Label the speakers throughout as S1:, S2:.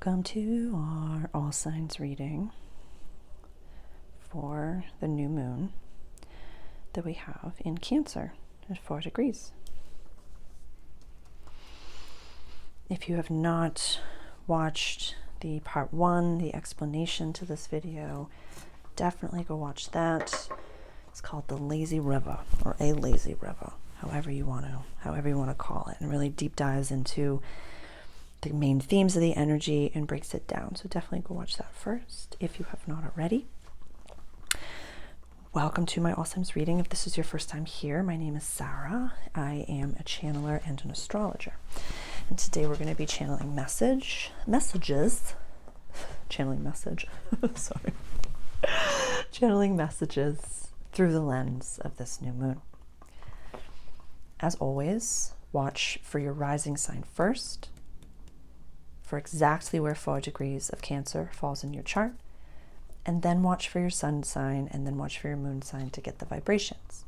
S1: Welcome to our all signs reading for the new moon that we have in Cancer at 4 degrees. If you have not watched the part 1, the explanation to this video, definitely go watch that. It's called The Lazy River, or A Lazy River, however you want to call it, and really deep dives into the main themes of the energy and breaks it down. So definitely go watch that first if you have not already. Welcome to my all signs reading. If this is your first time here, my name is Sarah. I am a channeler and an astrologer. And today we're going to be channeling channeling messages through the lens of this new moon. As always, watch for your rising sign first, for exactly where 4 degrees of Cancer falls in your chart, and then watch for your sun sign, and then watch for your moon sign to get the vibrations.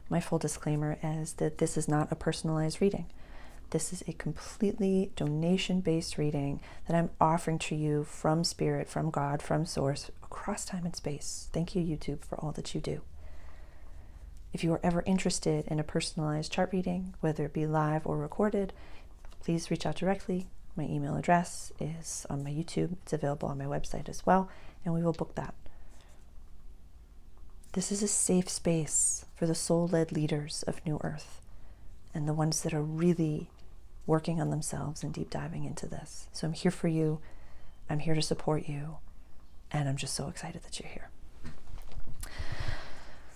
S1: My full disclaimer is that this is not a personalized reading. This is a completely donation-based reading that I'm offering to you from Spirit, from God, from Source, across time and space. Thank you, YouTube, for all that you do. If you are ever interested in a personalized chart reading, whether it be live or recorded, please reach out directly. My email address is on my YouTube. It's available on my website as well, and we will book that. This is a safe space for the soul-led leaders of New Earth and the ones that are really working on themselves and deep diving into this. So I'm here for you. I'm here to support you, and I'm just so excited that you're here.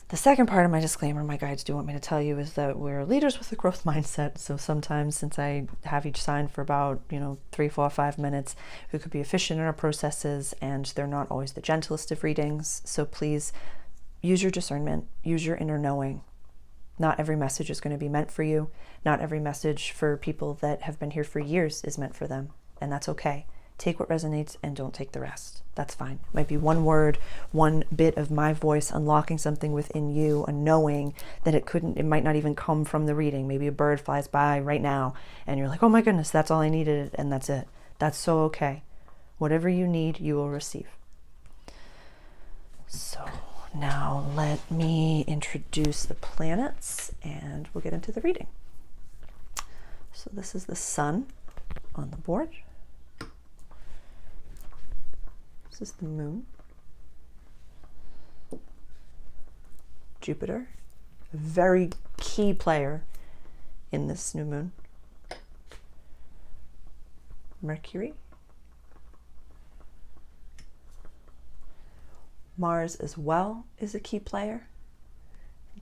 S1: The second part of my disclaimer, my guides do want me to tell you, is that we're leaders with a growth mindset. So sometimes, since I have each sign for about 3, 4, 5 minutes, we could be efficient in our processes, and they're not always the gentlest of readings. So please use your discernment, use your inner knowing. Not every message is going to be meant for you. Not every message for people that have been here for years is meant for them, and that's okay. Take what resonates and don't take the rest. That's fine. It might be one word, one bit of my voice unlocking something within you, a knowing that it might not even come from the reading. Maybe a bird flies by right now and you're like, oh my goodness, that's all I needed, and that's it. That's so okay. Whatever you need, you will receive. So now let me introduce the planets and we'll get into the reading. So this is the sun on the board. This is the moon. Jupiter, a very key player in this new moon. Mercury. Mars as well is a key player.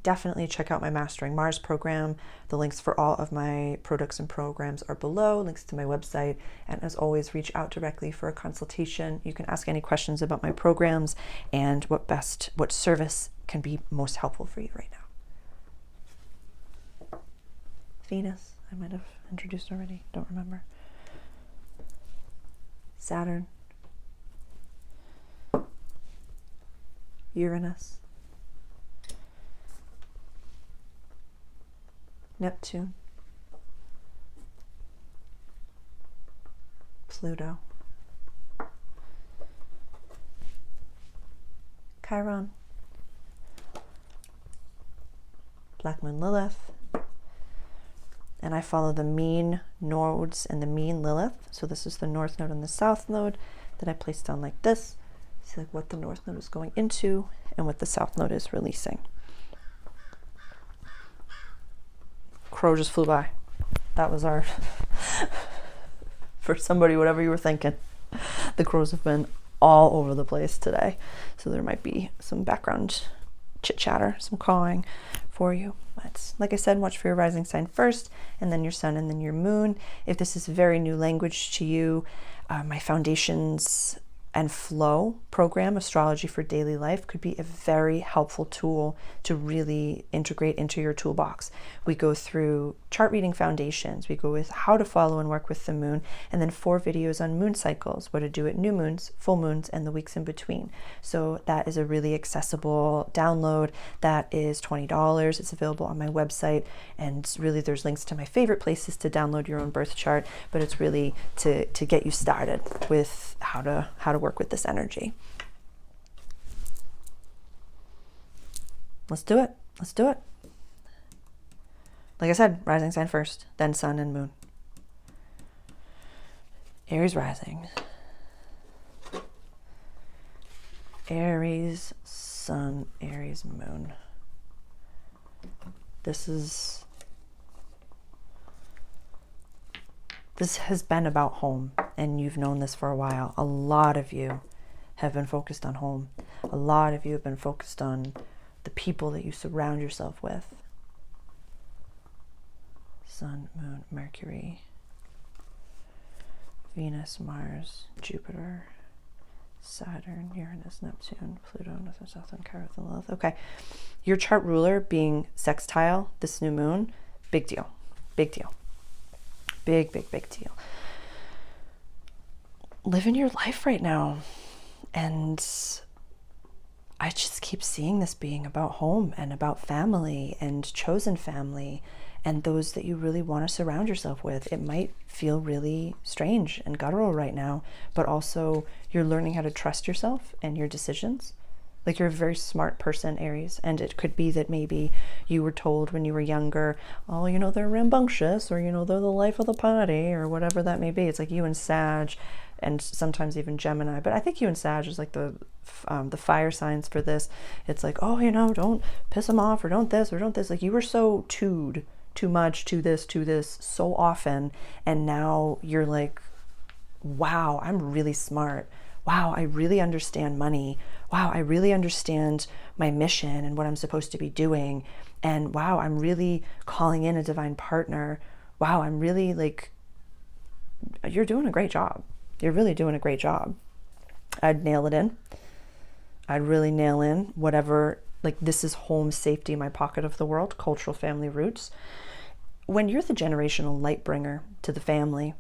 S1: Definitely check out my Mastering Mars program. The links for all of my products and programs are below, links to my website. And as always, reach out directly for a consultation. You can ask any questions about my programs and what service can be most helpful for you right now. Venus, I might have introduced already, don't remember. Saturn. Uranus. Neptune, Pluto, Chiron, Black Moon Lilith, and I follow the mean nodes and the mean Lilith. So this is the North Node and the South Node that I placed down like this. See what the North Node is going into and what the South Node is releasing. Crow just flew by. That was our for somebody, whatever you were thinking. The crows have been all over the place today, so there might be some background chit chatter, some cawing for you. But like I said, watch for your rising sign first, and then your sun, and then your moon. If this is very new language to you, my foundations and flow program, Astrology for Daily Life, could be a very helpful tool to really integrate into your toolbox. We go through chart reading foundations, we go with how to follow and work with the moon, and then 4 videos on moon cycles, what to do at new moons, full moons, and the weeks in between. So that is a really accessible download. That is $20. It's available on my website, and really there's links to my favorite places to download your own birth chart, but it's really to get you started with how to work with this energy. Let's do it. Let's do it. Like I said, rising sign first, then sun and moon. Aries rising. Aries sun, Aries moon. This has been about home, and you've known this for a while. A lot of you have been focused on home. A lot of you have been focused on the people that you surround yourself with. Sun, moon, Mercury, Venus, Mars, Jupiter, Saturn, Uranus, Neptune, Pluto, North and South, and Chiron, and Lilith. Okay, your chart ruler being sextile this new moon, big deal. Big deal. Big, big, big deal. Living your life right now. And I just keep seeing this being about home and about family and chosen family and those that you really want to surround yourself with. It might feel really strange and guttural right now, but also you're learning how to trust yourself and your decisions. Like, you're a very smart person, Aries, and it could be that maybe you were told when you were younger, oh, you know, they're rambunctious, or, you know, they're the life of the party, or whatever that may be. It's like you and Sag, and sometimes even Gemini, but I think you and Sag is like the fire signs for this. It's like, oh, you know, don't piss them off, or don't this, or don't this. Like, you were so too much, to this so often, and now you're like, wow, I'm really smart. Wow, I really understand money. Wow, I really understand my mission and what I'm supposed to be doing. And wow, I'm really calling in a divine partner. Wow, I'm really like, you're doing a great job. You're really doing a great job. I'd nail it in. I'd really nail in whatever, like, this is home, safety, my pocket of the world, cultural family roots. When you're the generational light bringer to the family,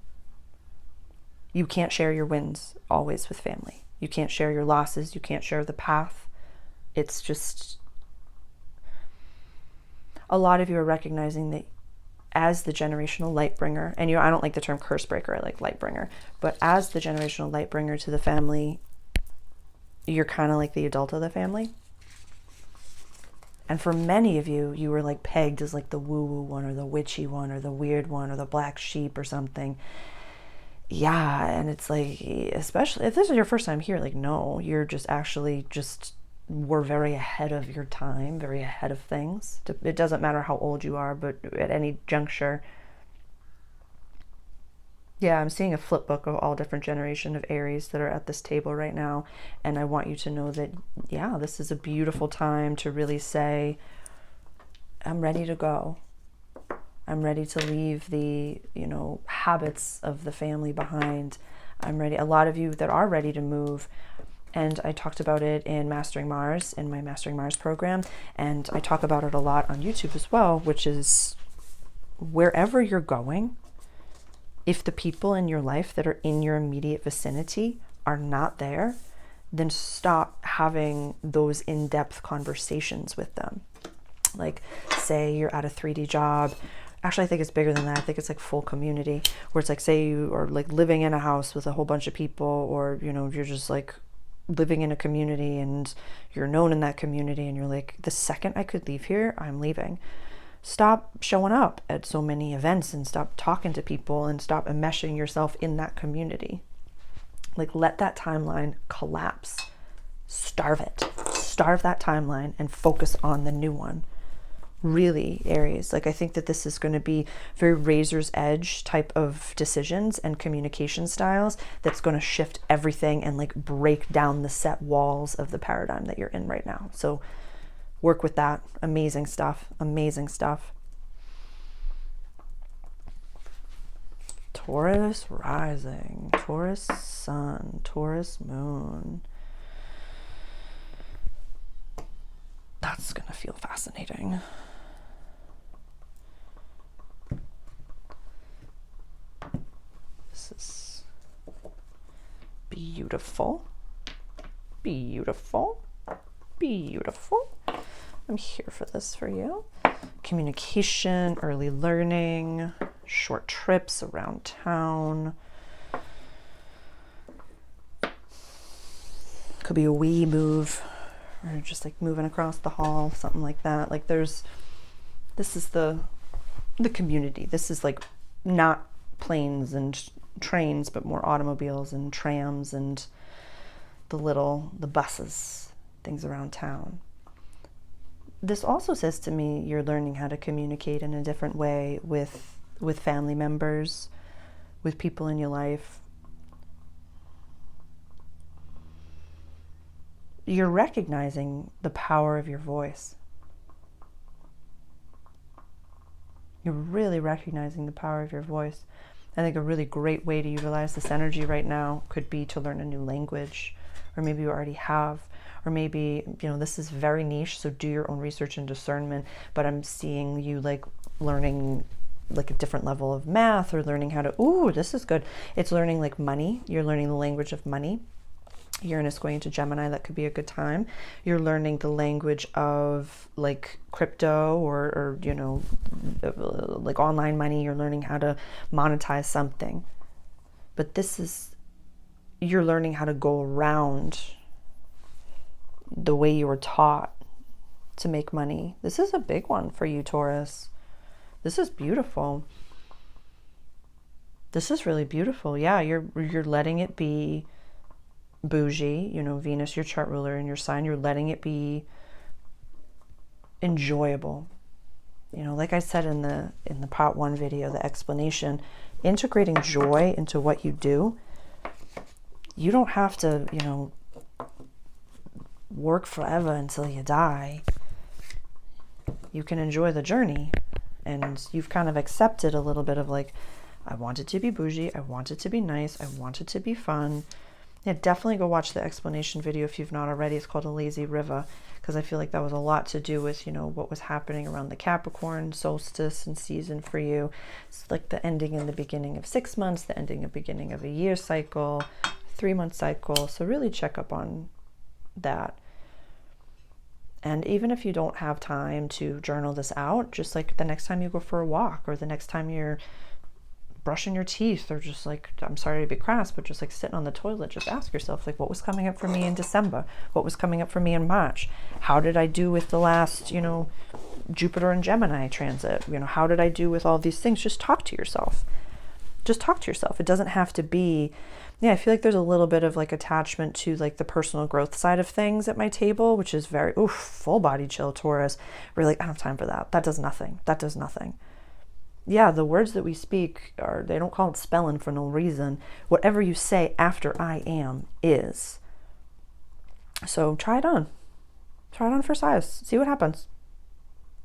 S1: you can't share your wins always with family. You can't share your losses. You can't share the path. It's just, a lot of you are recognizing that as the generational light bringer, and I don't like the term curse breaker, I like light bringer, but as the generational light bringer to the family, you're kind of like the adult of the family. And for many of you, you were like pegged as like the woo-woo one, or the witchy one, or the weird one, or the black sheep or something. Yeah, and it's like, especially if this is your first time here, like, no, you're just actually were very ahead of your time, very ahead of things. It doesn't matter how old you are, but at any juncture. Yeah, I'm seeing a flip book of all different generation of Aries that are at this table right now. And I want you to know that, yeah, this is a beautiful time to really say, I'm ready to go. I'm ready to leave the, habits of the family behind. I'm ready. A lot of you that are ready to move, and I talked about it in Mastering Mars, in my Mastering Mars program, and I talk about it a lot on YouTube as well, which is wherever you're going, if the people in your life that are in your immediate vicinity are not there, then stop having those in-depth conversations with them. Like, say you're at a 3D job. Actually, I think it's bigger than that. I think it's like full community, where it's like, say you are like living in a house with a whole bunch of people, or, you're just like living in a community and you're known in that community, and you're like, the second I could leave here, I'm leaving. Stop showing up at so many events, and stop talking to people, and stop enmeshing yourself in that community. Like, let that timeline collapse. Starve it. Starve that timeline and focus on the new one. Really, Aries, like, I think that this is going to be very razor's edge type of decisions and communication styles that's going to shift everything and like break down the set walls of the paradigm that you're in right now. So work with that. Amazing stuff. Amazing stuff. Taurus rising, Taurus sun, Taurus moon. That's going to feel fascinating. This is beautiful. Beautiful. Beautiful. I'm here for this for you. Communication, early learning, short trips around town. Could be a wee move, or just like moving across the hall, something like that. Like this is the community. This is like not planes and trains, but more automobiles and trams and the buses, things around town. This also says to me you're learning how to communicate in a different way with family members, with people in your life. You're recognizing the power of your voice. You're really recognizing the power of your voice. I think a really great way to utilize this energy right now could be to learn a new language, or maybe you already have, or maybe, this is very niche, so do your own research and discernment, but I'm seeing you like learning like a different level of math, or learning how to, this is good. It's learning like money. You're learning the language of money. Uranus going into Gemini, that could be a good time. You're learning the language of like crypto or like online money. You're learning how to monetize something. But you're learning how to go around the way you were taught to make money. This is a big one for you, Taurus. This is beautiful. This is really beautiful. Yeah, you're letting it be bougie, Venus, your chart ruler, and your sign, you're letting it be enjoyable. Like I said in the part 1 video, the explanation, integrating joy into what you do. You don't have to, work forever until you die. You can enjoy the journey, and you've kind of accepted a little bit of like, I want it to be bougie, I want it to be nice, I want it to be fun. Yeah, definitely go watch the explanation video if you've not already. It's called A Lazy River, because I feel like that was a lot to do with, what was happening around the Capricorn solstice and season for you. It's like the ending and the beginning of 6 months, the ending and beginning of a year cycle, 3-month cycle. So really check up on that. And even if you don't have time to journal this out, just like the next time you go for a walk, or the next time you're brushing your teeth, or just like, I'm sorry to be crass, but just like sitting on the toilet, just ask yourself, like, what was coming up for me in December? What was coming up for me in March? How did I do with the last, Jupiter and Gemini transit? How did I do with all these things? Just talk to yourself. Just talk to yourself. It doesn't have to be, I feel like there's a little bit of like attachment to like the personal growth side of things at my table, which is very, full body chill, Taurus. We're like, I don't have time for that. That does nothing. That does nothing. Yeah, the words that we speak they don't call it spelling for no reason. Whatever you say after I am is. So try it on. Try it on for size. See what happens.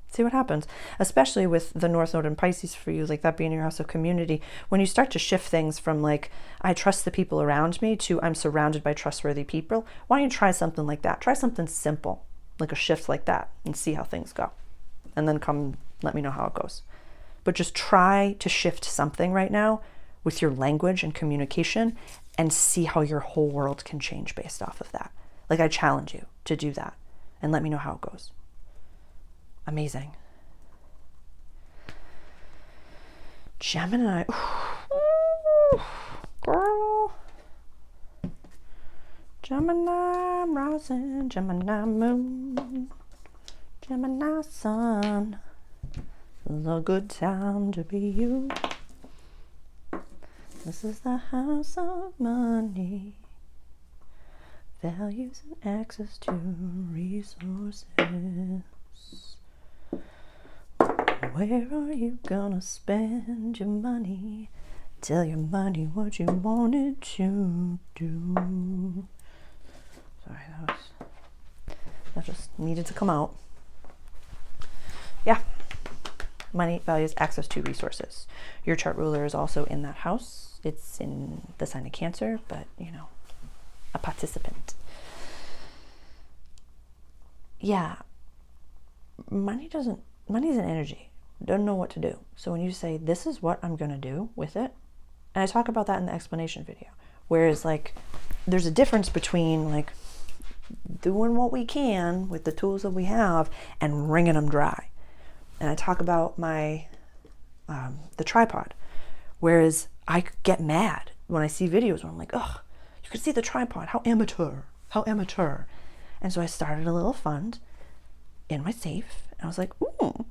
S1: See what happens. Especially with the North Node in Pisces for you, like that being your house of community. When you start to shift things from like, I trust the people around me, to I'm surrounded by trustworthy people, why don't you try something like that? Try something simple, like a shift like that, and see how things go. And then come let me know how it goes. But just try to shift something right now with your language and communication, and see how your whole world can change based off of that. Like, I challenge you to do that, and let me know how it goes. Amazing. Gemini. Ooh, girl. Gemini rising, Gemini moon, Gemini sun. It's a good time to be you. This is the house of money, values and access to resources. Where are you gonna spend your money? Tell your money what you want it to do. Sorry, that just needed to come out. Yeah. Money values access to resources. Your chart ruler is also in that house. It's in the sign of Cancer, but you know, a participant. Yeah, money's an energy. Don't know what to do. So when you say, this is what I'm going to do with it, and I talk about that in the explanation video, whereas like, there's a difference between like doing what we can with the tools that we have and wringing them dry. And I talk about my, the tripod, whereas I get mad when I see videos where I'm like, ugh, you can see the tripod, how amateur. And so I started a little fund in my safe, and I was like, ooh,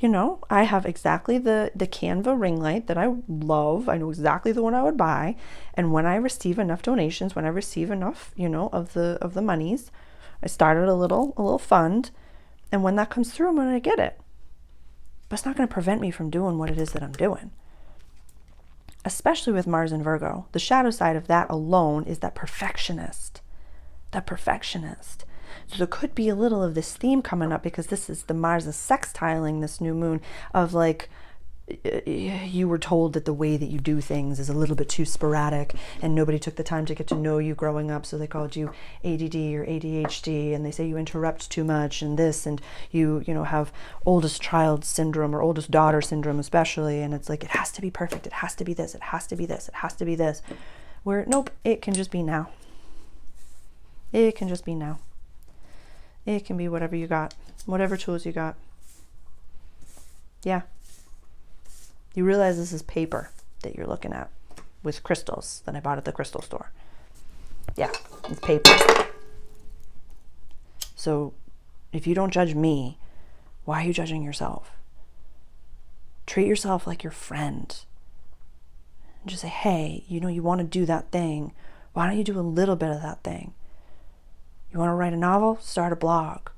S1: you know, I have exactly the Canva ring light that I love. I know exactly the one I would buy. And when I receive enough donations, when I receive enough, you know, of the monies, I started a little fund. And when that comes through, I'm going to get it. But it's not going to prevent me from doing what it is that I'm doing. Especially with Mars and Virgo. The shadow side of that alone is that perfectionist. So there could be a little of this theme coming up, because this is the Mars is sextiling this new moon, of like, you were told that the way that you do things is a little bit too sporadic, and nobody took the time to get to know you growing up, so they called you ADD or ADHD, and they say you interrupt too much and this, and you know, have oldest child syndrome or oldest daughter syndrome especially, and it's like, it has to be perfect, it has to be this, it has to be this, it has to be this, where nope, it can just be now. It can just be now. It can be whatever you got, whatever tools you got. Yeah. You realize this is paper that you're looking at with crystals that I bought at the crystal store. Yeah, it's paper. So if you don't judge me, why are you judging yourself? Treat yourself like your friend. And just say, hey, you know, you want to do that thing. Why don't you do a little bit of that thing? You want to write a novel? Start a blog.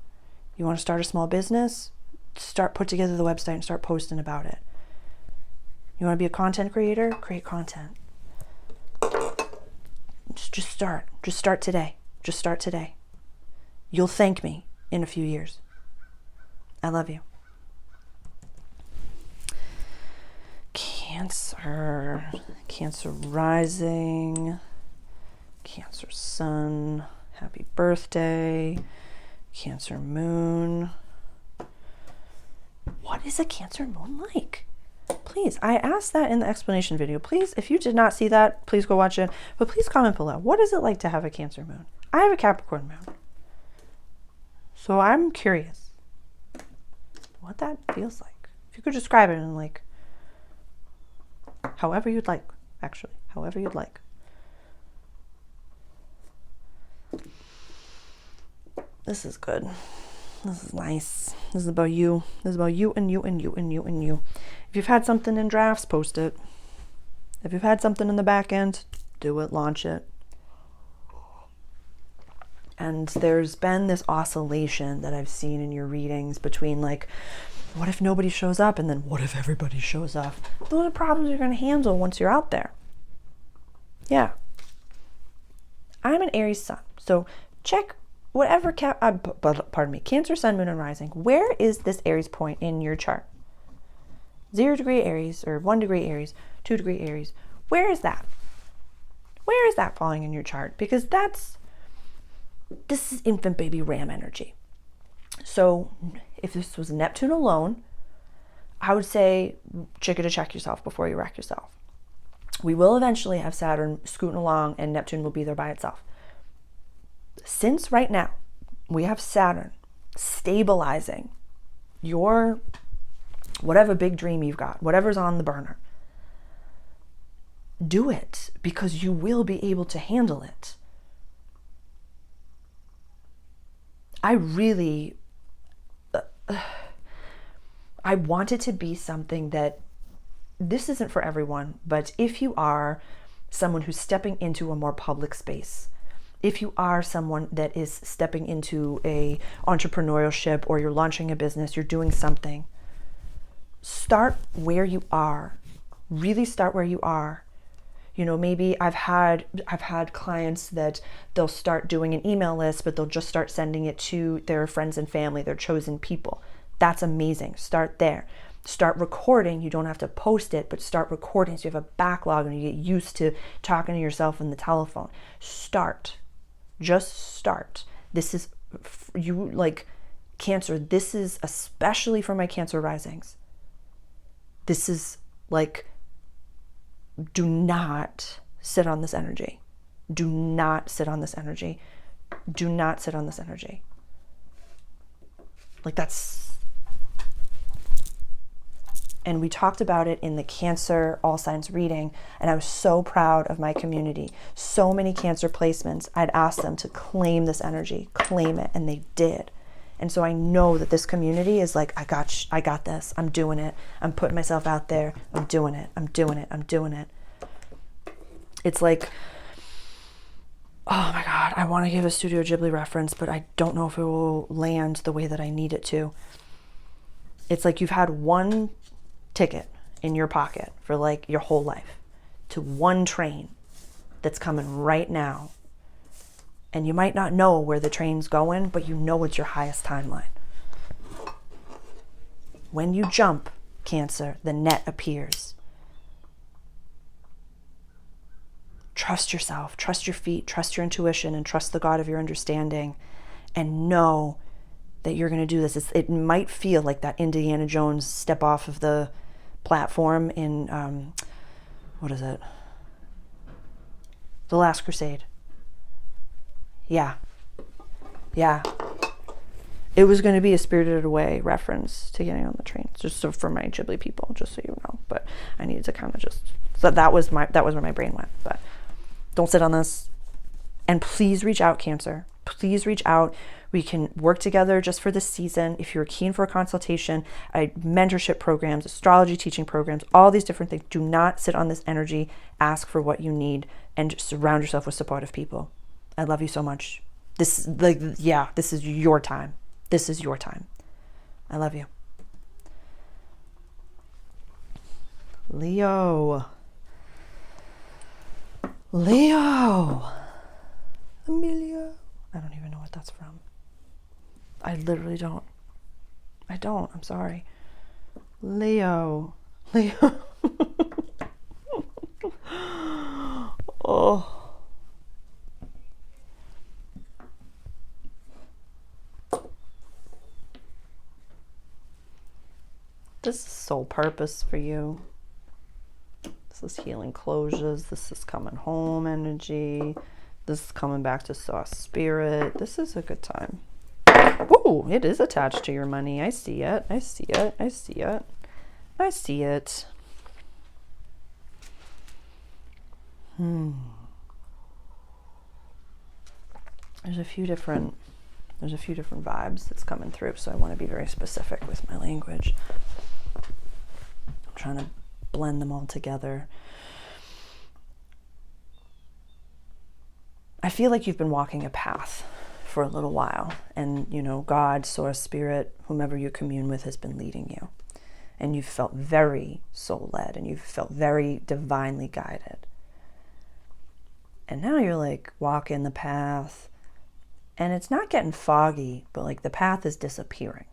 S1: You want to start a small business? Put together the website and start posting about it. You want to be a content creator? Create content. Just start. Just start today. Just start today. You'll thank me in a few years. I love you. Cancer. Cancer rising. Cancer sun. Happy birthday. Cancer moon. What is a Cancer moon like? Please, I asked that in the explanation video. Please, if you did not see that, please go watch it. But please comment below. What is it like to have a Cancer moon? I have a Capricorn moon. So I'm curious what that feels like. If you could describe it in like, however you'd like, actually, however you'd like. This is good. This is nice. This is about you. This is about you and you and you and you and you. If you've had something in drafts, post it. If you've had something in the back end, do it, launch it. And there's been this oscillation that I've seen in your readings between like, what if nobody shows up? And then what if everybody shows up? Those are problems you're going to handle once you're out there. Yeah. I'm an Aries sun. So check whatever, Cancer, sun, moon, and rising. Where is this Aries point in your chart? 0 degree Aries or 1 degree Aries, 2 degree Aries. Where is that? Where is that falling in your chart? Because this is infant baby ram energy. So if this was Neptune alone, I would say to check yourself before you wreck yourself. We will eventually have Saturn scooting along and Neptune will be there by itself. Since right now we have Saturn stabilizing your whatever big dream you've got, whatever's on the burner, do it, because you will be able to handle it. I really, I want it to be something that, this isn't for everyone, but if you are someone who's stepping into a more public space, if you are someone that is stepping into a entrepreneurship, or you're launching a business, you're doing something, start where you are. Really start where you are. You know, maybe I've had clients that they'll start doing an email list, but they'll just start sending it to their friends and family, their chosen people. That's amazing. Start there. Start recording. You don't have to post it, but start recording so you have a backlog and you get used to talking to yourself in the telephone. Start. Just start. This is, you like Cancer, this is especially for my Cancer risings. This is like, do not sit on this energy. Do not sit on this energy. Do not sit on this energy. Like that's, and we talked about it in the Cancer All Signs reading, and I was so proud of my community. So many Cancer placements, I'd asked them to claim this energy, claim it, and they did. And so I know that this community is like, I got this, I'm doing it, I'm putting myself out there, I'm doing it, I'm doing it, I'm doing it. It's like, oh my God, I want to give a Studio Ghibli reference, but I don't know if it will land the way that I need it to. It's like you've had one ticket in your pocket for like your whole life to one train that's coming right now. And you might not know where the train's going, but you know it's your highest timeline. When you jump, Cancer, the net appears. Trust yourself, trust your feet, trust your intuition, and trust the God of your understanding, and know that you're going to do this. It might feel like that Indiana Jones step off of the platform in, what is it? The Last Crusade. Yeah. It was going to be a Spirited Away reference to getting on the train, just so for my Ghibli people, just so you know. But I needed to kind of just, so that was where my brain went. But don't sit on this. And please reach out, Cancer. Please reach out. We can work together just for this season. If you're keen for a consultation, mentorship programs, astrology teaching programs, all these different things. Do not sit on this energy. Ask for what you need and just surround yourself with supportive people. I love you so much. This is your time. This is your time. I love you. Leo. Amelia. I don't even know what that's from. I literally don't. I'm sorry. Leo. Oh. This is soul purpose for you. This is healing closures. This is coming home energy. This is coming back to source spirit. This is a good time. Ooh, it is attached to your money. I see it. There's a few different vibes that's coming through, so I want to be very specific with my language. I'm trying to blend them all together. I feel like you've been walking a path for a little while, and God, source, spirit, whomever you commune with has been leading you, and you've felt very soul-led, and you've felt very divinely guided. And now you're like walking the path, and it's not getting foggy, but like the path is disappearing.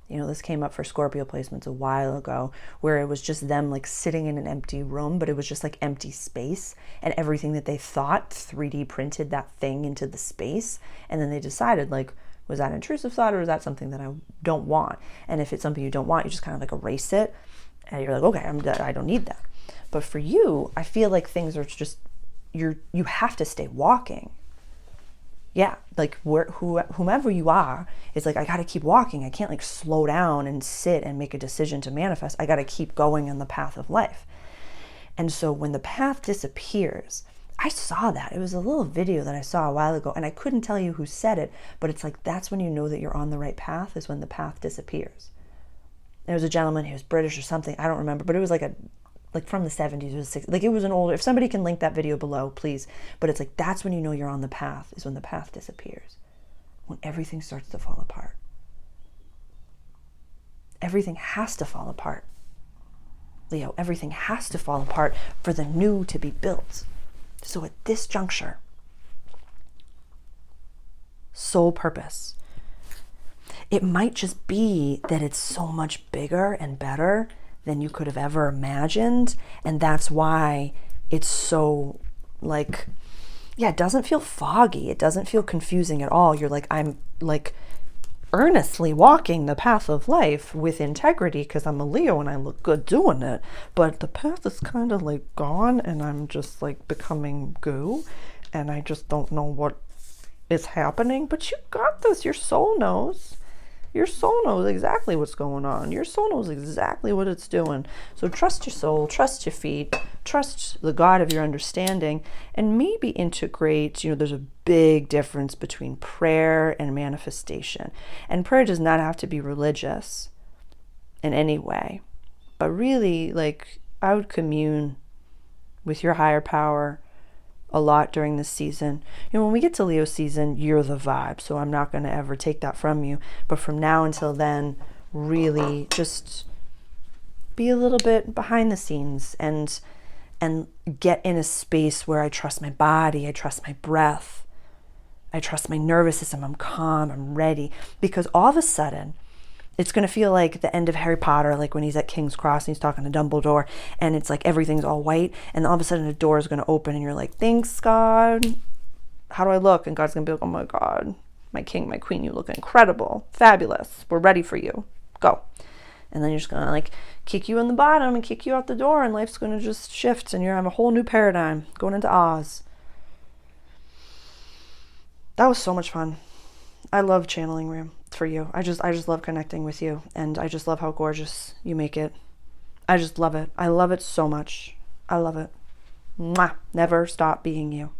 S1: This came up for Scorpio placements a while ago, where it was just them like sitting in an empty room, but it was just like empty space, and everything that they thought 3D printed that thing into the space. And then they decided, like, was that intrusive thought, or is that something that I don't want? And if it's something you don't want, you just kind of like erase it, and you're like, okay, I don't need that. But for you, I feel like things are just, you have to stay walking. Yeah, like whomever you are, it's like, I got to keep walking. I can't like slow down and sit and make a decision to manifest. I got to keep going on the path of life. And so when the path disappears, I saw that. It was a little video that I saw a while ago, and I couldn't tell you who said it, but it's like, that's when you know that you're on the right path, is when the path disappears. There was a gentleman, he was British or something, I don't remember, but it was like from the 70s or the 60s. Like, it was an older, if somebody can link that video below, please. But it's like, that's when you know you're on the path, is when the path disappears. When everything starts to fall apart. Everything has to fall apart. Leo, everything has to fall apart for the new to be built. So at this juncture, soul purpose. it might just be that it's so much bigger and better than you could have ever imagined. And that's why it's so like, yeah, it doesn't feel foggy. It doesn't feel confusing at all. You're like, I'm like earnestly walking the path of life with integrity because I'm a Leo and I look good doing it. But the path is kind of like gone and I'm just like becoming goo and I just don't know what is happening. But you got this. Your soul knows. Your soul knows exactly what's going on. Your soul knows exactly what it's doing. So trust your soul, trust your feet, trust the God of your understanding, and maybe integrate, there's a big difference between prayer and manifestation. And prayer does not have to be religious in any way, but really, like, I would commune with your higher power a lot during this season. When we get to Leo season, you're the vibe, so I'm not going to ever take that from you. But from now until then, really just be a little bit behind the scenes and get in a space where I trust my body, I trust my breath, I trust my nervous system, I'm calm, I'm ready. Because all of a sudden, it's going to feel like the end of Harry Potter, like when he's at King's Cross and he's talking to Dumbledore and it's like everything's all white and all of a sudden a door is going to open and you're like, thanks, God. How do I look? And God's going to be like, oh my God, my king, my queen, you look incredible, fabulous. We're ready for you. Go. And then you're just going to like kick you in the bottom and kick you out the door and life's going to just shift and you're going to have a whole new paradigm going into Oz. That was so much fun. I love channeling room for you. I just love connecting with you and I just love how gorgeous you make it. I just love it. I love it so much. I love it. Mwah. Never stop being you.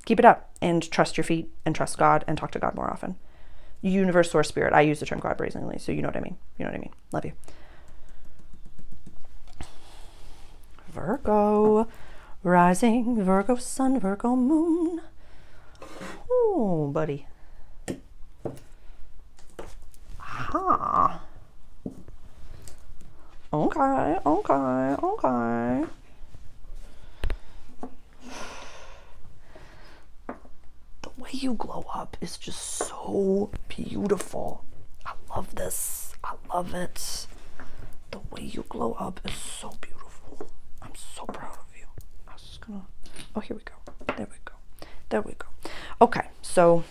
S1: Keep it up and trust your feet and trust God and talk to God more often. Universe, source, spirit. I use the term God brazenly, so you know what I mean. You know what I mean. Love you. Virgo, rising, Virgo sun, Virgo moon. Oh, buddy. Huh. Okay. The way you glow up is just so beautiful. I love this. I love it. The way you glow up is so beautiful. I'm so proud of you. I was just gonna... Oh, here we go. There we go. Okay, so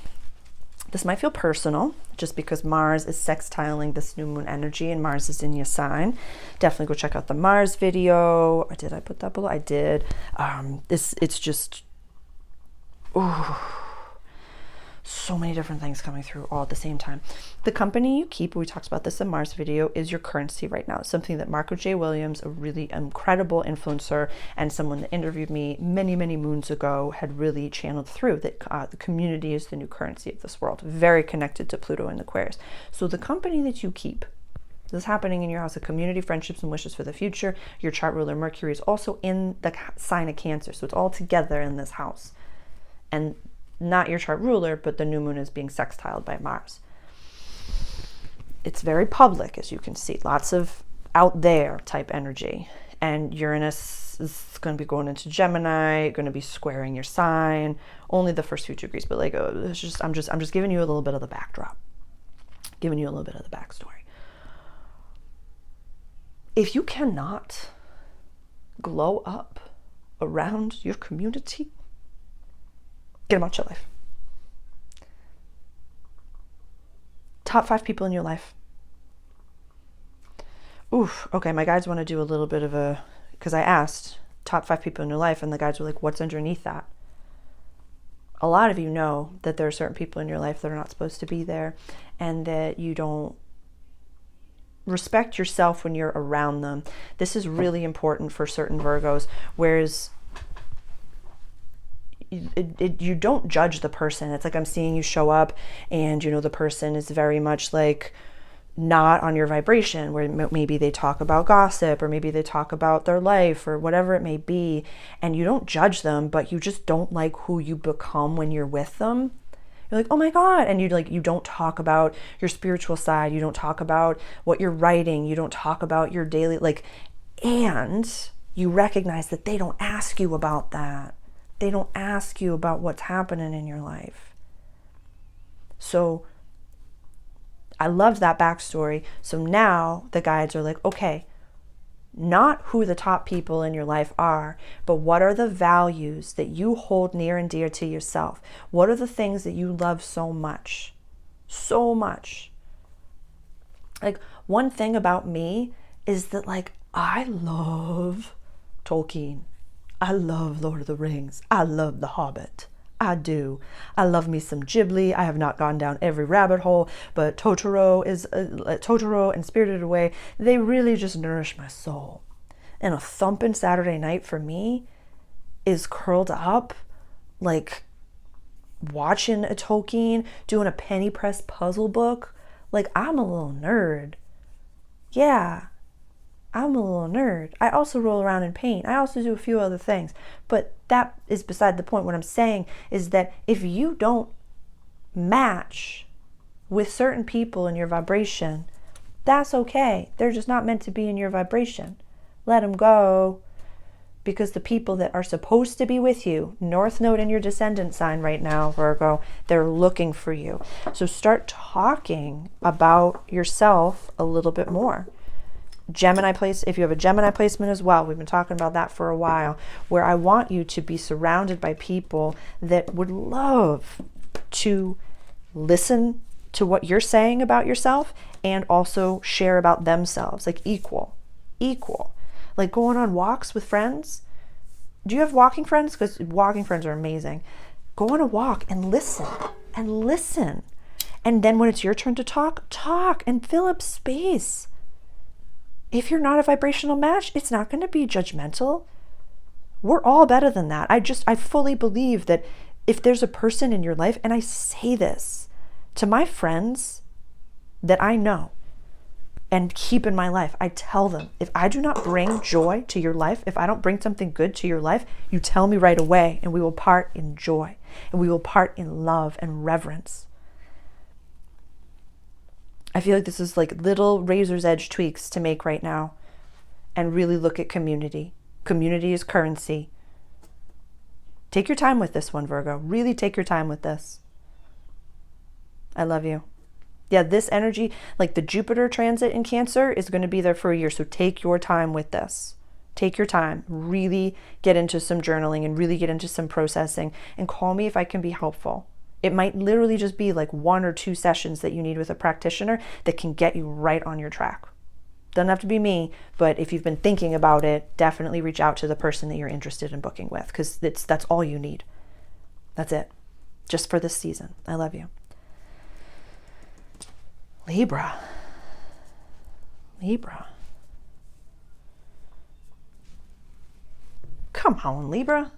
S1: this might feel personal just because Mars is sextiling this new moon energy and Mars is in your sign. Definitely go check out the Mars video. Or did I put that below? I did. It's just, ooh, so many different things coming through all at the same time. The company you keep, we talked about this in Mars video, is your currency right now. It's something that Marco J. Williams, a really incredible influencer and someone that interviewed me many, many moons ago, had really channeled through that the community is the new currency of this world, very connected to Pluto and Aquarius. So the company that you keep, this is happening in your house of community, friendships, and wishes for the future. Your chart ruler Mercury is also in the sign of Cancer, so it's all together in this house. And not your chart ruler, but the new moon is being sextiled by Mars. It's very public, as you can see, lots of out there type energy. And Uranus is going to be going into Gemini, going to be squaring your sign, only the first few degrees, but like, it's just, I'm just giving you a little bit of the backdrop, giving you a little bit of the backstory. If you cannot glow up around your community, get them out your life. Top 5 people in your life. Oof. Okay, my guides want to do a little bit of a, because I asked top 5 people in your life and the guides were like, what's underneath that? A lot of you know that there are certain people in your life that are not supposed to be there and that you don't respect yourself when you're around them. This is really important for certain Virgos, whereas you don't judge the person. It's like I'm seeing you show up and the person is very much like not on your vibration, where maybe they talk about gossip or maybe they talk about their life or whatever it may be, and you don't judge them, but you just don't like who you become when you're with them. You're like, oh my God. And you don't talk about your spiritual side. You don't talk about what you're writing. You don't talk about your daily, and you recognize that they don't ask you about that. They don't ask you about what's happening in your life. So I loved that backstory. So now the guides are like, okay, not who the top people in your life are, but what are the values that you hold near and dear to yourself? What are the things that you love so much? So much. Like, one thing about me is that, like, I love Tolkien. I love Lord of the Rings. I love The Hobbit. I do. I love me some Ghibli. I have not gone down every rabbit hole, but Totoro and Spirited Away, they really just nourish my soul. And a thumping Saturday night for me is curled up, like watching a Tolkien, doing a penny press puzzle book. Like, I'm a little nerd. Yeah, I'm a little nerd. I also roll around and paint. I also do a few other things. But that is beside the point. What I'm saying is that if you don't match with certain people in your vibration, that's okay. They're just not meant to be in your vibration. Let them go. Because the people that are supposed to be with you, North Node in your descendant sign right now, Virgo, they're looking for you. So start talking about yourself a little bit more. Gemini place, if you have a Gemini placement as well, we've been talking about that for a while, where I want you to be surrounded by people that would love to listen to what you're saying about yourself and also share about themselves, like equal. Like going on walks with friends. Do you have walking friends? Because walking friends are amazing. Go on a walk and listen. And then when it's your turn to talk and fill up space. If you're not a vibrational match, it's not going to be judgmental. We're all better than that. I fully believe that if there's a person in your life, and I say this to my friends that I know and keep in my life, I tell them, if I do not bring joy to your life, if I don't bring something good to your life, you tell me right away, and we will part in joy, and we will part in love and reverence. I feel like this is like little razor's edge tweaks to make right now, and really look at community. Community is currency. Take your time with this one, Virgo. Really take your time with this. I love you. Yeah, this energy, like the Jupiter transit in Cancer, is going to be there for a year. So take your time with this. Take your time. Really get into some journaling and really get into some processing. And call me if I can be helpful. It might literally just be like 1 or 2 sessions that you need with a practitioner that can get you right on your track. Doesn't have to be me, but if you've been thinking about it, definitely reach out to the person that you're interested in booking with, because that's all you need. That's it. Just for this season. I love you. Libra. Come on, Libra.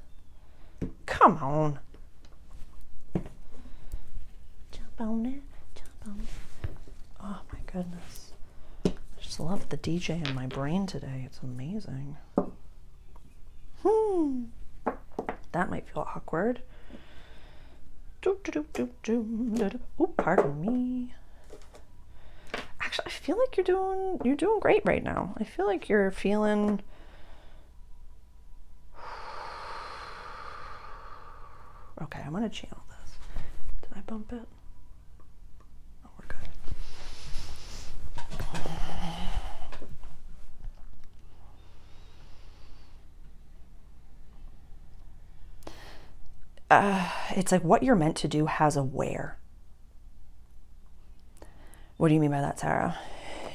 S1: Come on. Jump on it. Oh my goodness. I just love the DJ in my brain today. It's amazing. That might feel awkward. Oh, pardon me. Actually, I feel like you're doing great right now. I feel like you're feeling okay. I'm gonna channel this. Did I bump it? Oh, we're good. It's like what you're meant to do has a where. What do you mean by that, Sarah?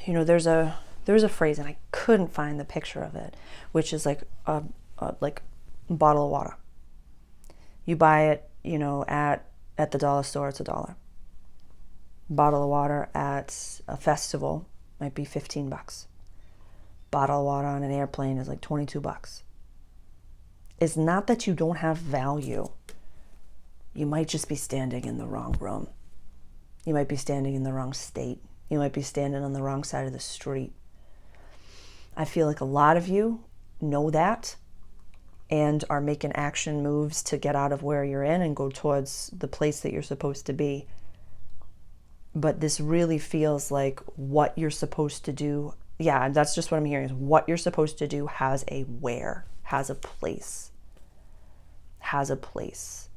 S1: You know, there's a phrase, and I couldn't find the picture of it, which is like a bottle of water. You buy it, you know, at the dollar store, it's $1. Bottle of water at a festival might be $15. Bottle of water on an airplane is like $22. It's not that you don't have value. You might just be standing in the wrong room. You might be standing in the wrong state. You might be standing on the wrong side of the street. I feel like a lot of you know that and are making action moves to get out of where you're in and go towards the place that you're supposed to be. But this really feels like what you're supposed to do. Yeah, that's just what I'm hearing, is what you're supposed to do has a where, has a place. Has a place.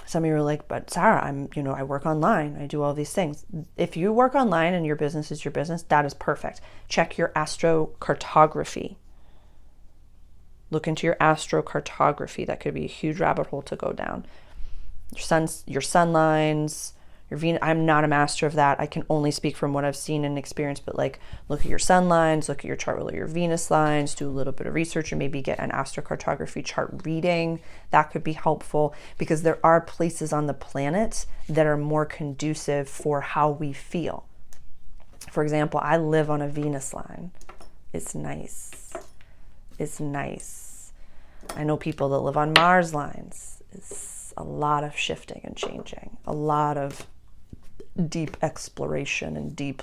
S1: Some of you are like, but Sarah, I work online. I do all these things. If you work online and your business is your business, that is perfect. Check your astrocartography. Look into your astrocartography. That could be a huge rabbit hole to go down. Your sun lines, your Venus. I'm not a master of that. I can only speak from what I've seen and experienced, but like look at your sun lines, look at your chart, look at your Venus lines, do a little bit of research and maybe get an astrocartography chart reading. That could be helpful because there are places on the planet that are more conducive for how we feel. For example, I live on a Venus line. It's nice. It's nice. I know people that live on Mars lines. It's a lot of shifting and changing, a lot of deep exploration and deep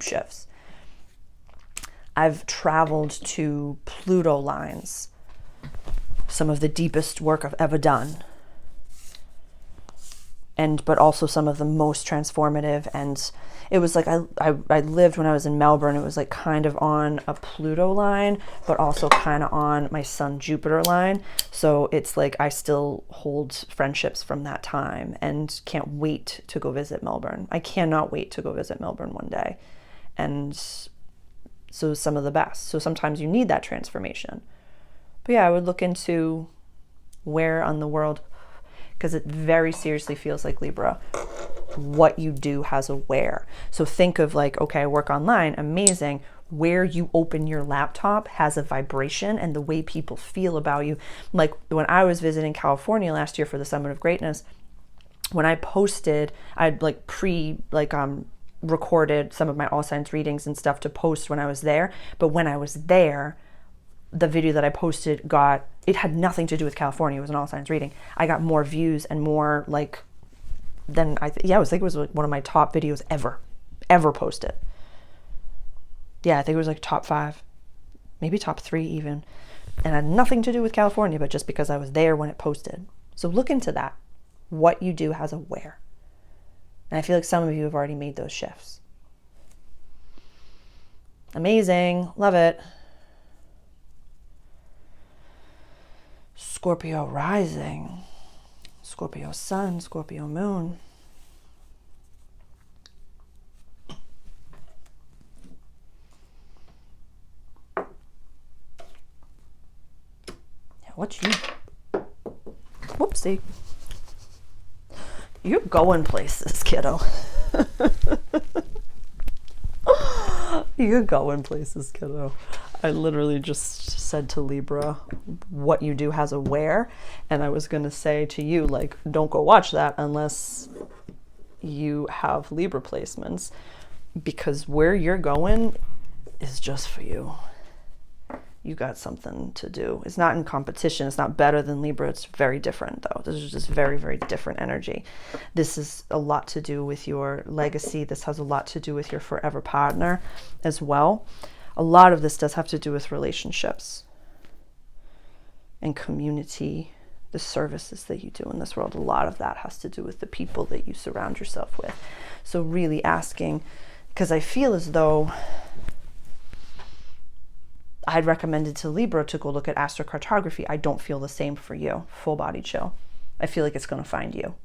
S1: shifts. I've traveled to Pluto lines, some of the deepest work I've ever done, but also some of the most transformative. And it was like I lived when I was in Melbourne. It was like kind of on a Pluto line, but also kind of on my Sun Jupiter line. So it's like I still hold friendships from that time and can't wait to go visit Melbourne. I cannot wait to go visit Melbourne one day. And so some of the best. So sometimes you need that transformation. But yeah, I would look into where on the world, because it very seriously feels like Libra, what you do has a where. So think of like, okay, I work online, amazing. Where you open your laptop has a vibration and the way people feel about you. Like when I was visiting California last year for the Summit of Greatness, when I posted, I'd recorded some of my all signs readings and stuff to post when I was there. But when I was there, the video that I posted it had nothing to do with California. It was an all signs reading. I got more views and more than I think it was like one of my top videos ever posted. Yeah, I think it was like top 5, maybe top 3 even. And had nothing to do with California, but just because I was there when it posted. So look into that. What you do has a where. And I feel like some of you have already made those shifts. Amazing. Love it. Scorpio rising, Scorpio sun, Scorpio moon. Yeah, whoopsie. You're going places, kiddo. You're going places, kiddo. I literally just said to Libra, what you do has a where. And I was going to say to you, like, don't go watch that unless you have Libra placements, because where you're going is just for you. You got something to do. It's not in competition. It's not better than Libra. It's very different, though. This is just very, very different energy. This is a lot to do with your legacy. This has a lot to do with your forever partner as well. A lot of this does have to do with relationships and community, the services that you do in this world. A lot of that has to do with the people that you surround yourself with. So really asking, because I feel as though I'd recommended to Libra to go look at astrocartography. I don't feel the same for you. Full body chill. I feel like it's going to find you.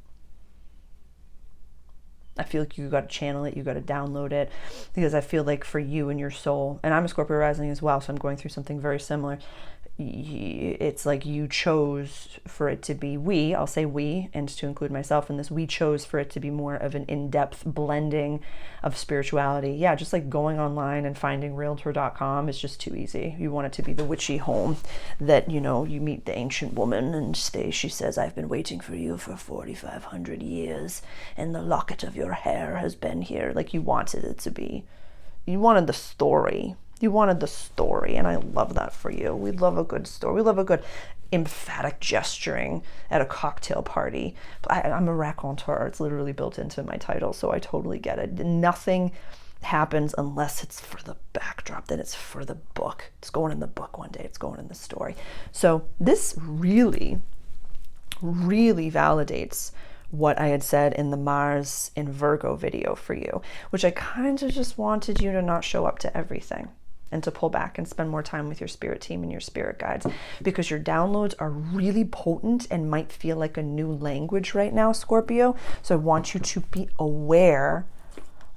S1: I feel like you got to channel it, you got to download it, because I feel like for you and your soul, and I'm a Scorpio rising as well, so I'm going through something very similar. It's like you chose for it to be I'll say we, and to include myself in this, we chose for it to be more of an in-depth blending of spirituality. Yeah, just like going online and finding realtor.com is just too easy. You want it to be the witchy home that, you meet the ancient woman and she says, I've been waiting for you for 4,500 years and the locket of your hair has been here. Like you wanted it to be. You wanted the story. You wanted the story, and I love that for you. We love a good story. We love a good emphatic gesturing at a cocktail party. I'm a raconteur. It's literally built into my title, so I totally get it. Nothing happens unless it's for the backdrop, then it's for the book. It's going in the book one day. It's going in the story. So this really, really validates what I had said in the Mars in Virgo video for you, which I kind of just wanted you to not show up to everything. and to pull back and spend more time with your spirit team and your spirit guides, because your downloads are really potent and might feel like a new language right now, Scorpio. So I want you to be aware.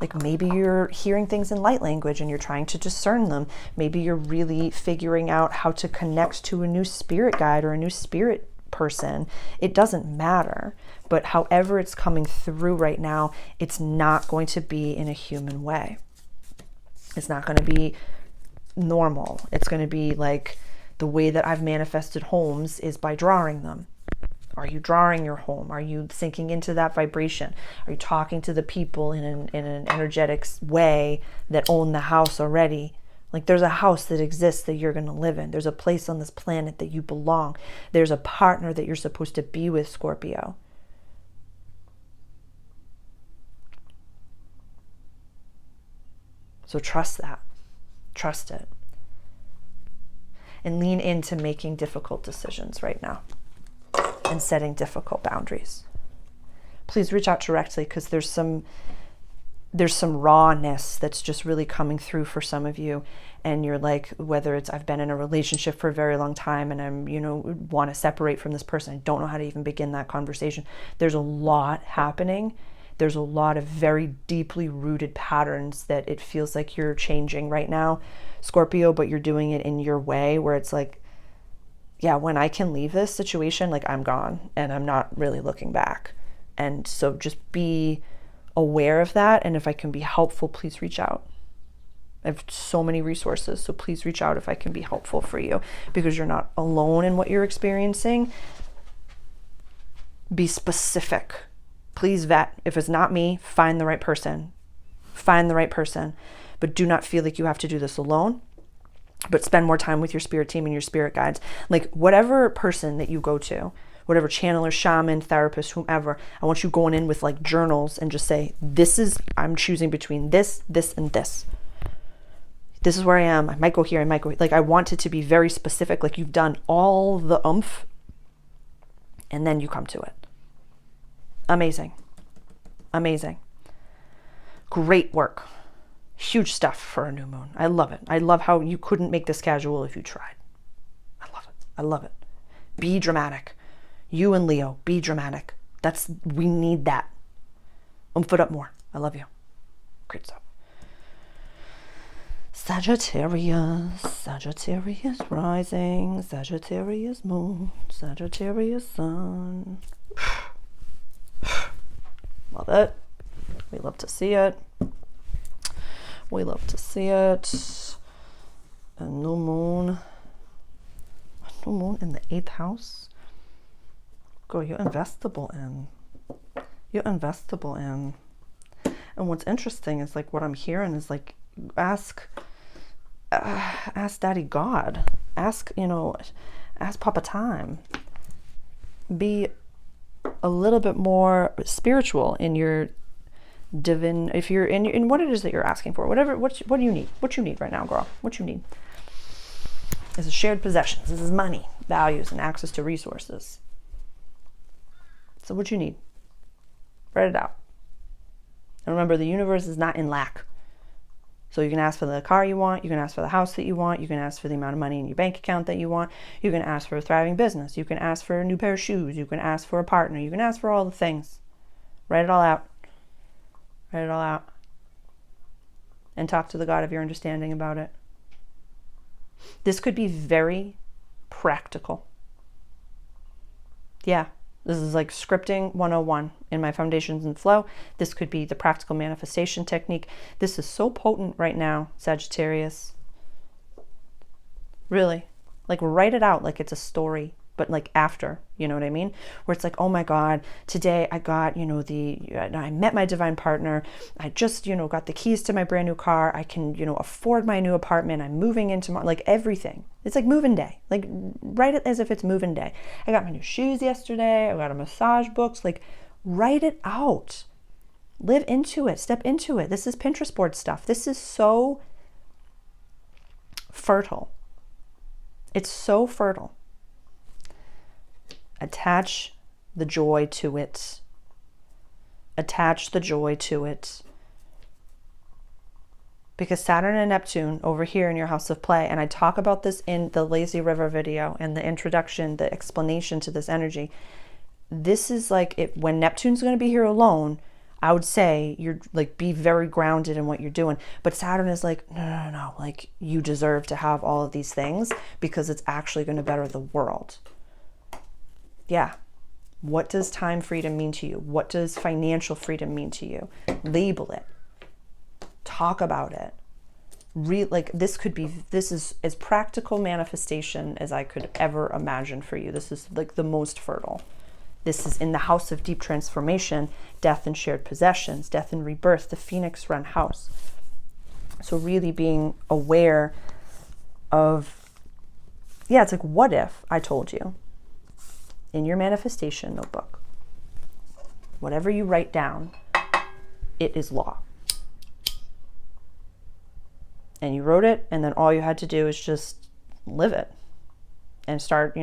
S1: Like maybe you're hearing things in light language and you're trying to discern them. Maybe you're really figuring out how to connect to a new spirit guide or a new spirit person. It doesn't matter. But however it's coming through right now, it's not going to be in a human way. It's not going to be normal. It's going to be like the way that I've manifested homes is by drawing them. Are you drawing your home? Are you sinking into that vibration? Are you talking to the people in an energetic way that own the house already? Like there's a house that exists that you're going to live in. There's a place on this planet that you belong. There's a partner that you're supposed to be with, Scorpio. So trust that. Trust it. And lean into making difficult decisions right now and setting difficult boundaries. Please reach out directly, because there's some rawness that's just really coming through for some of you. And you're like, whether it's I've been in a relationship for a very long time and I'm, want to separate from this person. I don't know how to even begin that conversation. There's a lot happening. There's a lot of very deeply rooted patterns that it feels like you're changing right now, Scorpio, but you're doing it in your way, where it's like, yeah, when I can leave this situation, like I'm gone and I'm not really looking back. And so just be aware of that. And if I can be helpful, please reach out. I have so many resources, so please reach out if I can be helpful for you, because you're not alone in what you're experiencing. Be specific. Please vet. If it's not me, find the right person. Find the right person. But do not feel like you have to do this alone. But spend more time with your spirit team and your spirit guides. Like whatever person that you go to, whatever channeler, shaman, therapist, whomever, I want you going in with like journals and just say, I'm choosing between this, this, and this. This is where I am. I might go here. I might go. Like I want it to be very specific. Like you've done all the oomph and then you come to it. Amazing. Amazing. Great work. Huge stuff for a new moon. I love it. I love how you couldn't make this casual if you tried. I love it. I love it. Be dramatic. You and Leo, be dramatic. We need that. Oomph it up more. I love you. Great stuff. Sagittarius, Sagittarius rising, Sagittarius moon, Sagittarius sun. Love it. We love to see it. We love to see it. A new moon in the 8th house. Girl, you're investable in. You're investable in. And what's interesting is like what I'm hearing is like, ask Daddy God. Ask Papa Time. Be a little bit more spiritual in your divine, if you're in what it is that you're asking for, what do you need? What you need right now, girl? What you need? This is shared possessions. This is money, values, and access to resources. So what you need? Write it out. And remember, the universe is not in lack. So you can ask for the car you want, you can ask for the house that you want, you can ask for the amount of money in your bank account that you want, you can ask for a thriving business, you can ask for a new pair of shoes, you can ask for a partner, you can ask for all the things. Write it all out. Write it all out. And talk to the God of your understanding about it. This could be very practical. Yeah. This is like scripting 101 in my Foundations and Flow. This could be the practical manifestation technique. This is so potent right now, Sagittarius. Really. Like write it out like it's a story, but like after, you know what I mean? Where it's like, oh my God, today I got, I met my divine partner. I just, got the keys to my brand new car. I can, afford my new apartment. I'm moving into like everything. It's like moving day. Like write it as if it's moving day. I got my new shoes yesterday. I got a massage books. Like write it out. Live into it. Step into it. This is Pinterest board stuff. This is so fertile. It's so fertile. Attach the joy to it. Attach the joy to it. because Saturn and Neptune over here in your house of play, and I talk about this in the Lazy River video and the introduction, the explanation to this energy. This is like when Neptune's going to be here alone, I would say you're like, be very grounded in what you're doing. But Saturn is like, no, like you deserve to have all of these things because it's actually going to better the world. Yeah. What does time freedom mean to you? What does financial freedom mean to you? Label it. Talk about it. This is as practical manifestation as I could ever imagine for you. This is like the most fertile. This is in the house of deep transformation, death and shared possessions, death and rebirth, the Phoenix run house. So really being aware of, it's like, what if I told you in your manifestation notebook, whatever you write down, it is law. And you wrote it, and then all you had to do is just live it and start,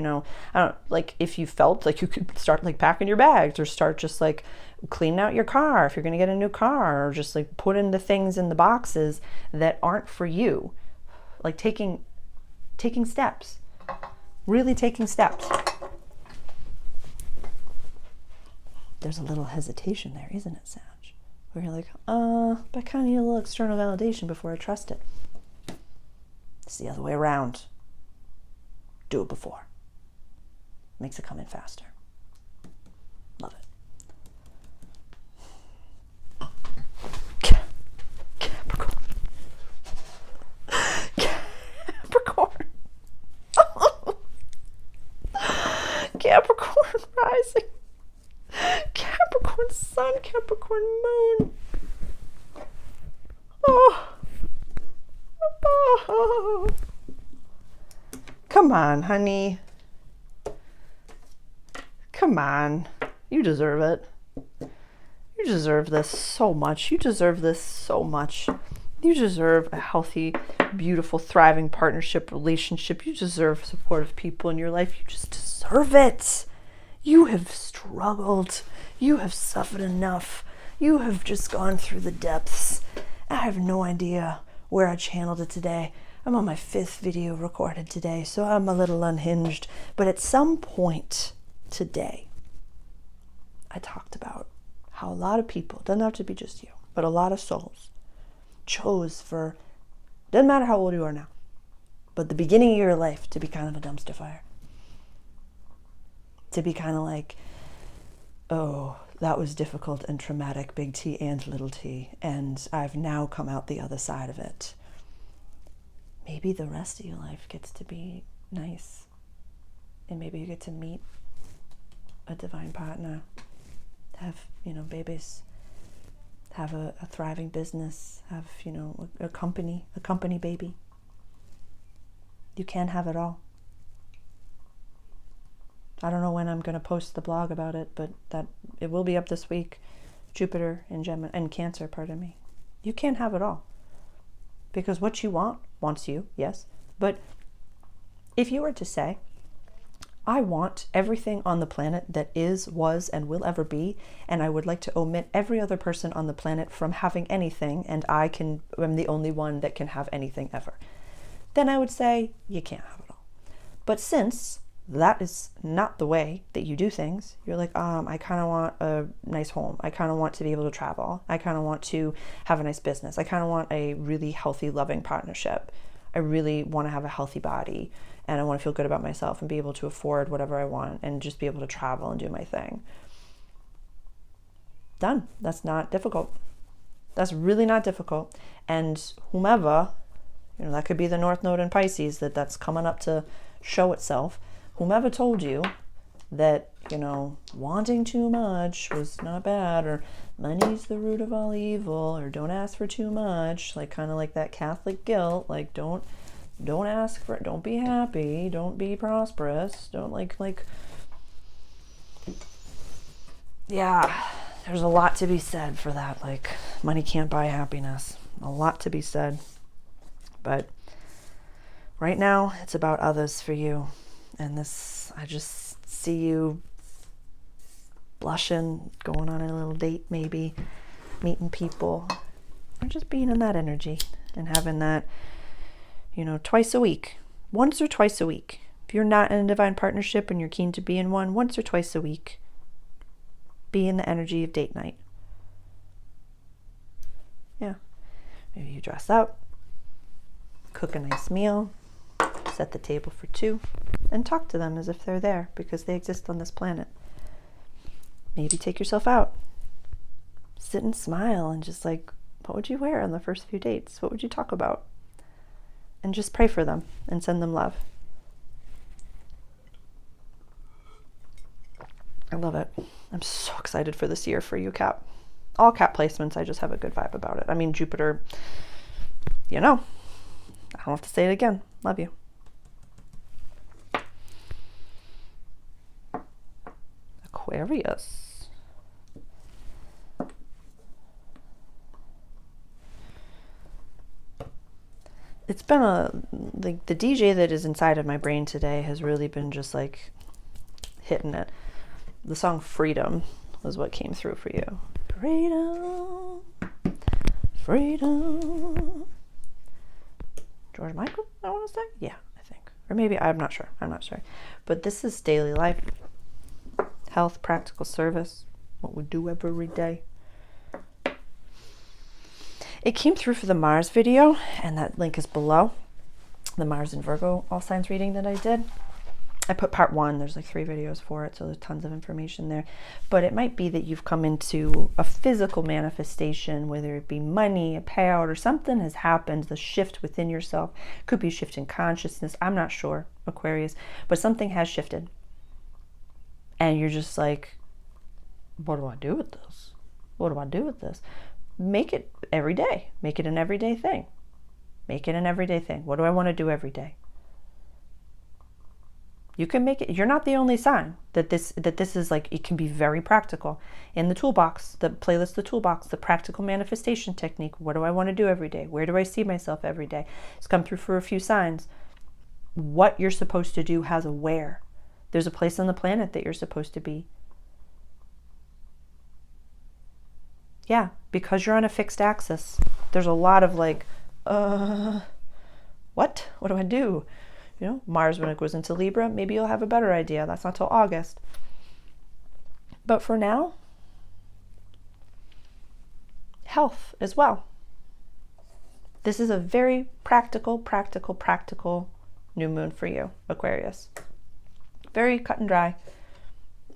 S1: like if you felt like you could start like packing your bags, or start just like cleaning out your car if you're going to get a new car, or just like putting the things in the boxes that aren't for you, like taking steps, really taking steps. There's a little hesitation there, isn't it, Sag? Where you're like, but I kind of need a little external validation before I trust it. It's the other way around. Do it before. Makes it come in faster. Love it. Capricorn. Capricorn. Capricorn rising. Capricorn sun, Capricorn moon. Oh. Come on, honey. Come on. You deserve it. You deserve this so much. You deserve this so much. You deserve a healthy, beautiful, thriving partnership, relationship. You deserve supportive people in your life. You just deserve it. You have struggled. You have suffered enough. You have just gone through the depths. I have no idea where I channeled it today. I'm on my 5th video recorded today, so I'm a little unhinged. But at some point today, I talked about how a lot of people, doesn't have to be just you, but a lot of souls chose for, doesn't matter how old you are now, but the beginning of your life to be kind of a dumpster fire. To be kind of like, oh, that was difficult and traumatic, big T and little t, and I've now come out the other side of it. Maybe the rest of your life gets to be nice, and maybe you get to meet a divine partner, have, babies, have a thriving business, have, a company baby. You can have it all. I don't know when I'm going to post the blog about it, but it will be up this week. Jupiter and Gemini and Cancer, pardon me. You can have it all. Because what you want wants you, yes. But if you were to say, I want everything on the planet that is, was, and will ever be, and I would like to omit every other person on the planet from having anything, and I'm the only one that can have anything ever, then I would say you can't have it all. But since that is not the way that you do things, you're like, I kind of want a nice home. I kind of want to be able to travel. I kind of want to have a nice business. I kind of want a really healthy, loving partnership. I really want to have a healthy body, and I want to feel good about myself and be able to afford whatever I want and just be able to travel and do my thing. Done. That's not difficult. That's really not difficult. And whomever, that could be the North Node in Pisces that's coming up to show itself. Whomever told you that, wanting too much was not bad, or money's the root of all evil, or don't ask for too much, like kind of like that Catholic guilt, like don't ask for it, don't be happy, don't be prosperous, don't yeah, there's a lot to be said for that, like money can't buy happiness, a lot to be said. But right now it's about others for you. And this, I just see you blushing, going on a little date maybe, meeting people, or just being in that energy and having that, you know, twice a week, once or twice a week. If you're not in a divine partnership and you're keen to be in one, once or twice a week, be in the energy of date night. Yeah. Maybe you dress up, cook a nice meal, set the table for two, and talk to them as if they're there because they exist on this planet. Maybe take yourself out. Sit and smile and just like, what would you wear on the first few dates? What would you talk about? And just pray for them and send them love. I love it. I'm so excited for this year for you, Cap. All Cap placements, I just have a good vibe about it. I mean, Jupiter, you know, I don't have to say it again. Love you. Aquarius. It's been the DJ that is inside of my brain today has really been just like hitting it. The song Freedom was what came through for you. Freedom, freedom. George Michael, I want to say? Yeah, I think. Or maybe, I'm not sure. But this is daily life. Health, practical service. What we do every day. It came through for the Mars video, and that link is below. The Mars and Virgo all signs reading that I did. I put part 1, there's like 3 videos for it, so there's tons of information there. But it might be that you've come into a physical manifestation, whether it be money, a payout, or something has happened, the shift within yourself. Could be a shift in consciousness, I'm not sure, Aquarius, but something has shifted. And you're just like, what do I do with this? What do I do with this? Make it every day. Make it an everyday thing. Make it an everyday thing. What do I want to do every day? You can make it. You're not the only sign that this is like, it can be very practical. In the toolbox, the playlist, the toolbox, the practical manifestation technique. What do I want to do every day? Where do I see myself every day? It's come through for a few signs. What you're supposed to do has a where. There's a place on the planet that you're supposed to be. Yeah, because you're on a fixed axis. There's a lot of like, what? What do I do? You know, Mars, when it goes into Libra, maybe you'll have a better idea. That's not till August. But for now, health as well. This is a very practical new moon for you, Aquarius. Very cut and dry.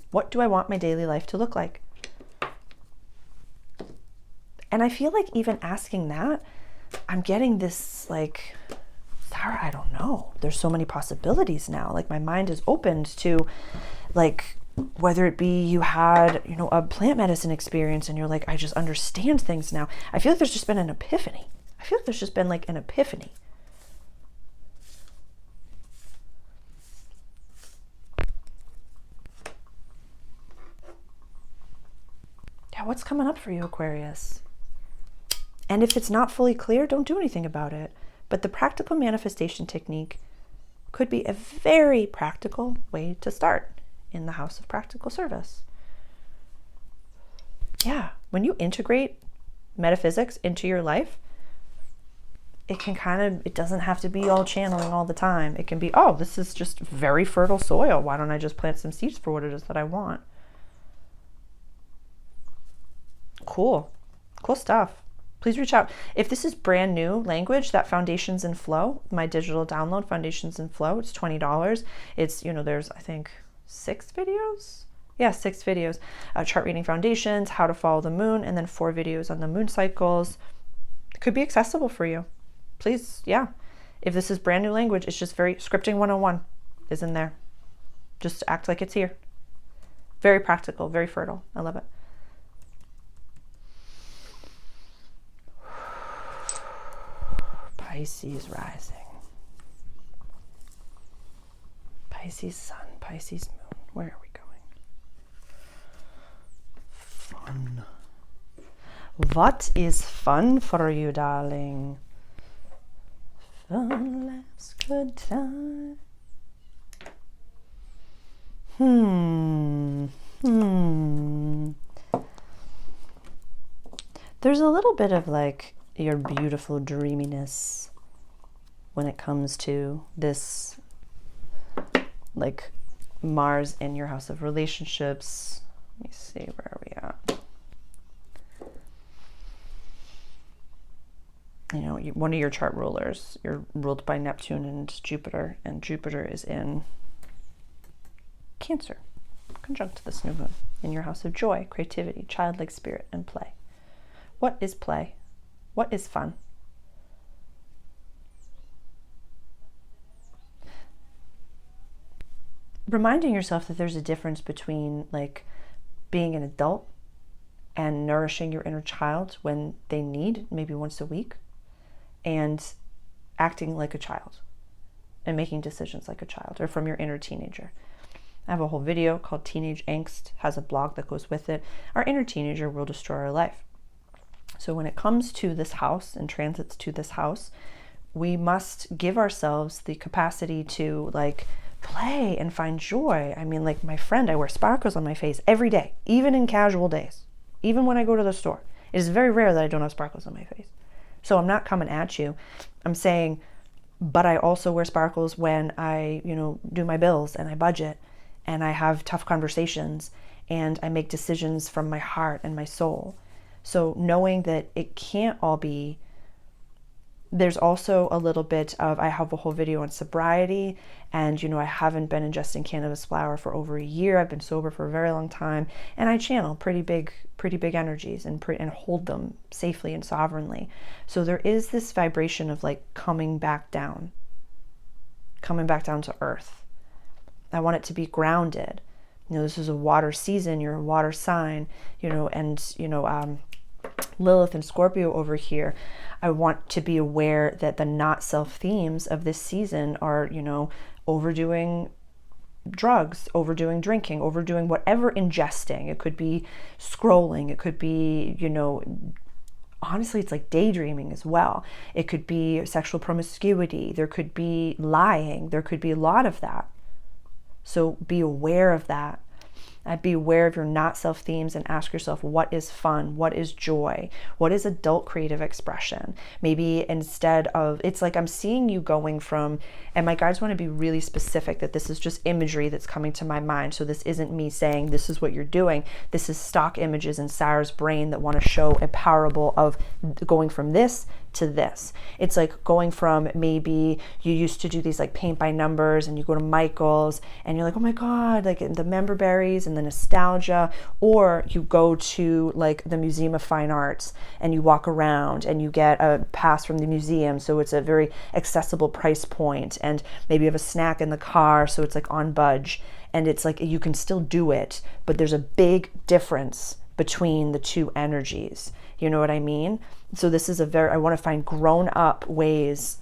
S1: What do I want my daily life to look like? And I feel like even asking that, I'm getting this like, Sarah, I don't know. There's so many possibilities now. Like my mind is opened to like, whether it be you had, you know, a plant medicine experience and you're like, I just understand things now. I feel like there's just been an epiphany. I feel like there's just been like an epiphany. Yeah, what's coming up for you, Aquarius? And if it's not fully clear, don't do anything about it. But the practical manifestation technique could be a very practical way to start in the house of practical service. Yeah, when you integrate metaphysics into your life, it can it doesn't have to be all channeling all the time. It can be, oh, this is just very fertile soil. Why don't I just plant some seeds for what it is that I want? Cool stuff. Please reach out. If this is brand new language, that Foundations in Flow, my digital download, Foundations in Flow, it's $20. It's, you know, there's, I think, 6 videos? Yeah, 6 videos. Chart reading foundations, how to follow the moon, and then 4 videos on the moon cycles. It could be accessible for you. Please, yeah. If this is brand new language, it's just very, scripting 101 is in there. Just act like it's here. Very practical, very fertile. I love it. Pisces rising. Pisces sun, Pisces moon. Where are we going? Fun. What is fun for you, darling? Fun, laughs, good time. There's a little bit of like, your beautiful dreaminess when it comes to this, like Mars in your house of relationships. Let me see, where are we at? You know, one of your chart rulers, you're ruled by Neptune and Jupiter is in Cancer, conjunct this new moon, in your house of joy, creativity, childlike spirit, and play. What is play? What is fun? Reminding yourself that there's a difference between like being an adult and nourishing your inner child when they need, maybe once a week, and acting like a child and making decisions like a child, or from your inner teenager. I have a whole video called Teenage Angst, has a blog that goes with it. Our inner teenager will destroy our life. So when it comes to this house and transits to this house, we must give ourselves the capacity to like play and find joy. I mean, like my friend, I wear sparkles on my face every day, even in casual days, even when I go to the store. It is very rare that I don't have sparkles on my face. So I'm not coming at you. I'm saying, but I also wear sparkles when I, you know, do my bills and I budget and I have tough conversations and I make decisions from my heart and my soul. So knowing that it can't all be, there's also a little bit of, I have a whole video on sobriety, and you know, I haven't been ingesting cannabis flower for over a year. I've been sober for a very long time, and I channel pretty big energies and hold them safely and sovereignly. So there is this vibration of like coming back down to earth. I want it to be grounded. You know, this is a water season, you're a water sign, you know, and you know, Lilith and Scorpio over here. I want to be aware that the not self themes of this season are, you know, overdoing drugs, overdoing drinking, overdoing whatever ingesting. It could be scrolling. It could be, you know, honestly, it's like daydreaming as well. It could be sexual promiscuity. There could be lying. There could be a lot of that. So be aware of that. Be aware of your not self themes and ask yourself, what is fun? What is joy? What is adult creative expression? Maybe instead of, it's like I'm seeing you going from, and my guides want to be really specific that this is just imagery that's coming to my mind. So this isn't me saying this is what you're doing. This is stock images in Sarah's brain that want to show a parable of going from this to this. It's like going from, maybe you used to do these like paint by numbers and you go to Michael's and you're like, oh my God, like the member berries and the nostalgia, or you go to like the Museum of Fine Arts and you walk around and you get a pass from the museum, so it's a very accessible price point, and maybe you have a snack in the car, so it's like on budge, and it's like you can still do it, but there's a big difference between the two energies. You know what I mean? So this is I want to find grown up ways,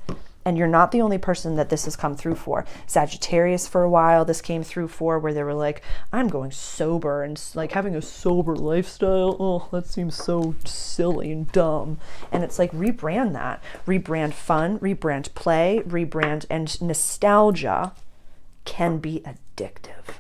S1: and you're not the only person that this has come through for. Sagittarius for a while, this came through for, where they were like, I'm going sober, and like having a sober lifestyle, oh, that seems so silly and dumb. And it's like, rebrand that. Rebrand fun, rebrand play, rebrand, and nostalgia can be addictive.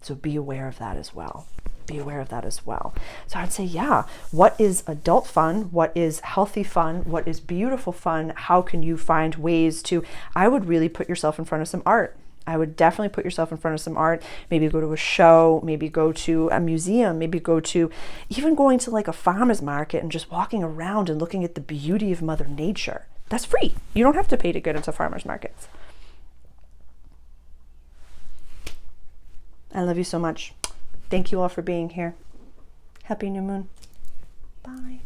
S1: So be aware of that as well. Be aware of that as well. So I'd say, yeah, what is adult fun? What is healthy fun? What is beautiful fun? How can you find ways to, I would really put yourself in front of some art. I would definitely put yourself in front of some art. Maybe go to a show, maybe go to a museum, maybe go to, even going to like a farmer's market and just walking around and looking at the beauty of Mother Nature. That's free. You don't have to pay to get into farmers markets. I love you so much. Thank you all for being here. Happy new moon. Bye.